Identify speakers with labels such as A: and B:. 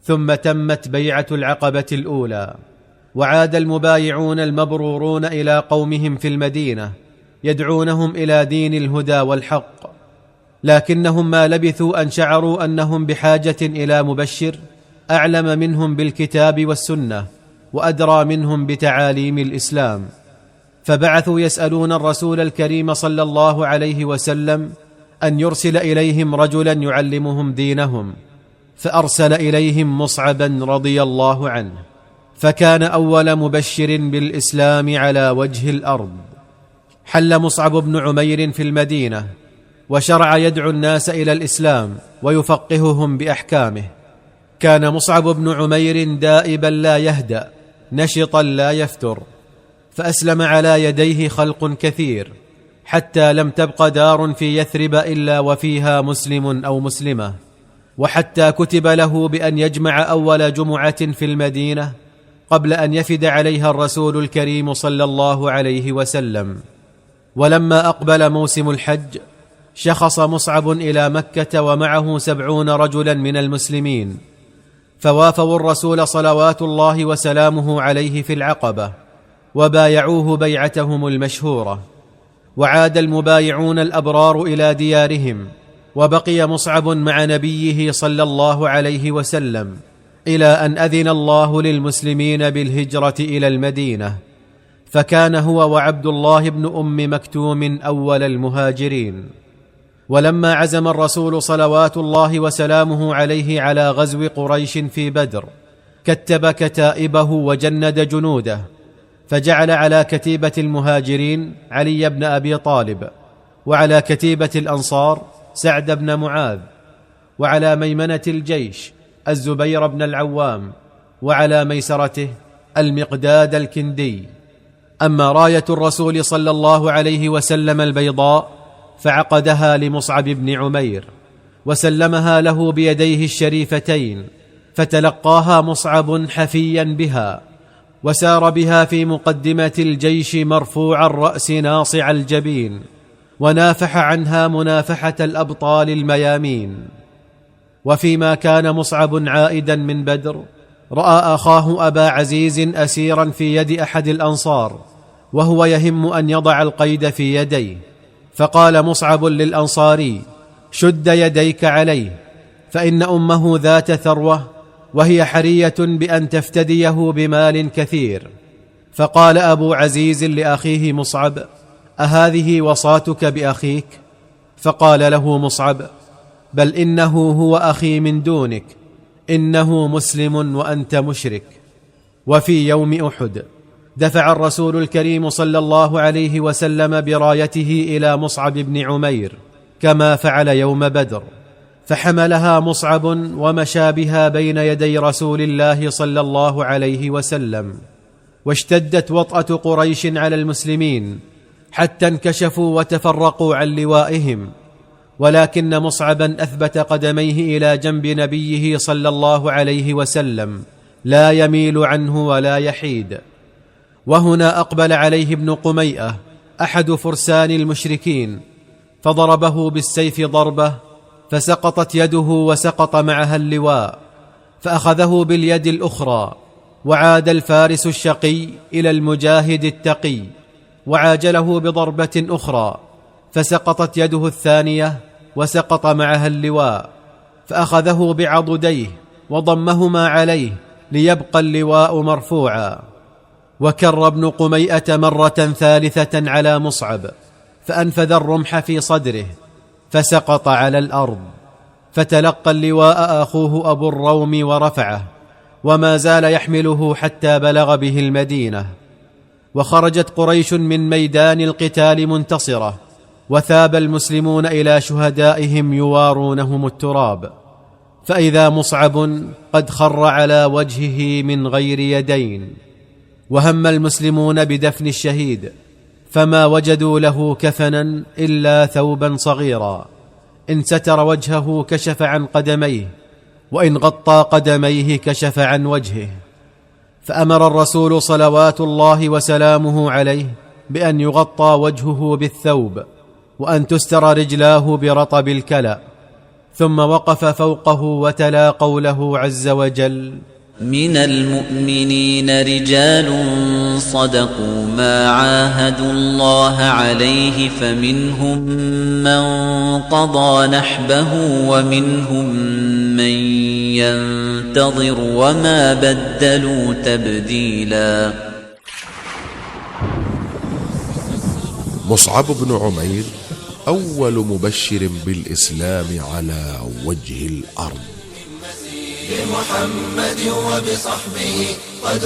A: ثم تمت بيعة العقبة الأولى، وعاد المبايعون المبرورون إلى قومهم في المدينة يدعونهم إلى دين الهدى والحق، لكنهم ما لبثوا أن شعروا أنهم بحاجة إلى مبشر أعلم منهم بالكتاب والسنة وأدرى منهم بتعاليم الإسلام، فبعثوا يسألون الرسول الكريم صلى الله عليه وسلم أن يرسل إليهم رجلا يعلمهم دينهم، فأرسل إليهم مصعبا رضي الله عنه، فكان أول مبشر بالإسلام على وجه الأرض. حل مصعب بن عمير في المدينة، وشرع يدعو الناس إلى الإسلام ويفقههم بأحكامه. كان مصعب بن عمير دائبا لا يهدأ، نشطا لا يفتر، فأسلم على يديه خلق كثير، حتى لم تبق دار في يثرب إلا وفيها مسلم أو مسلمة، وحتى كتب له بأن يجمع أول جمعة في المدينة قبل أن يفد عليها الرسول الكريم صلى الله عليه وسلم. ولما أقبل موسم الحج شخص مصعب إلى مكة ومعه 70 رجلا من المسلمين، فوافوا الرسول صلوات الله وسلامه عليه في العقبة وبايعوه بيعتهم المشهورة. وعاد المبايعون الأبرار إلى ديارهم، وبقي مصعب مع نبيه صلى الله عليه وسلم إلى أن أذن الله للمسلمين بالهجرة إلى المدينة، فكان هو وعبد الله بن أم مكتوم أول المهاجرين. ولما عزم الرسول صلوات الله وسلامه عليه على غزو قريش في بدر كتب كتائبه وجند جنوده، فجعل على كتيبة المهاجرين علي بن أبي طالب، وعلى كتيبة الأنصار سعد بن معاذ، وعلى ميمنة الجيش الزبير بن العوام، وعلى ميسرته المقداد الكندي. أما راية الرسول صلى الله عليه وسلم البيضاء فعقدها لمصعب بن عمير وسلمها له بيديه الشريفتين، فتلقاها مصعب حفيا بها، وسار بها في مقدمة الجيش مرفوع الرأس ناصع الجبين، ونافح عنها منافحة الأبطال الميامين. وفيما كان مصعب عائدا من بدر رأى أخاه أبا عزيز أسيرا في يد أحد الأنصار، وهو يهم أن يضع القيد في يديه، فقال مصعب للأنصاري: شد يديك عليه، فإن أمه ذات ثروة، وهي حرية بأن تفتديه بمال كثير. فقال أبو عزيز لأخيه مصعب: أهذه وصاتك بأخيك؟ فقال له مصعب: بل إنه هو أخي من دونك، إنه مسلم وأنت مشرك. وفي يوم أحد دفع الرسول الكريم صلى الله عليه وسلم برايته إلى مصعب بن عمير كما فعل يوم بدر، فحملها مصعب ومشى بها بين يدي رسول الله صلى الله عليه وسلم. واشتدت وطأة قريش على المسلمين حتى انكشفوا وتفرقوا عن لوائهم، ولكن مصعبا أثبت قدميه إلى جنب نبيه صلى الله عليه وسلم لا يميل عنه ولا يحيد. وهنا أقبل عليه ابن قميئة أحد فرسان المشركين، فضربه بالسيف ضربة فسقطت يده وسقط معها اللواء، فأخذه باليد الأخرى، وعاد الفارس الشقي إلى المجاهد التقي وعاجله بضربة أخرى، فسقطت يده الثانية وسقط معها اللواء، فأخذه بعضديه وضمهما عليه ليبقى اللواء مرفوعا. وكر ابن قميئة مرة ثالثة على مصعب، فأنفذ الرمح في صدره فسقط على الأرض، فتلقى اللواء أخوه أبو الروم ورفعه، وما زال يحمله حتى بلغ به المدينة. وخرجت قريش من ميدان القتال منتصرة، وثاب المسلمون إلى شهدائهم يوارونهم التراب، فإذا مصعب قد خر على وجهه من غير يدين. وهم المسلمون بدفن الشهيد، فما وجدوا له كفنا إلا ثوبا صغيرا، إن ستر وجهه كشف عن قدميه، وإن غطى قدميه كشف عن وجهه. فأمر الرسول صلوات الله وسلامه عليه بأن يغطى وجهه بالثوب، وأن تستر رجلاه برطب الكلأ، ثم وقف فوقه وتلا قوله عز وجل:
B: من المؤمنين رجال صدقوا ما عاهدوا الله عليه فمنهم من قضى نحبه ومنهم من ينتظر وما بدلوا تبديلا.
C: مصعب بن عمير أول مبشر بالإسلام على وجه الأرض.
D: بمحمد وبصحبه قد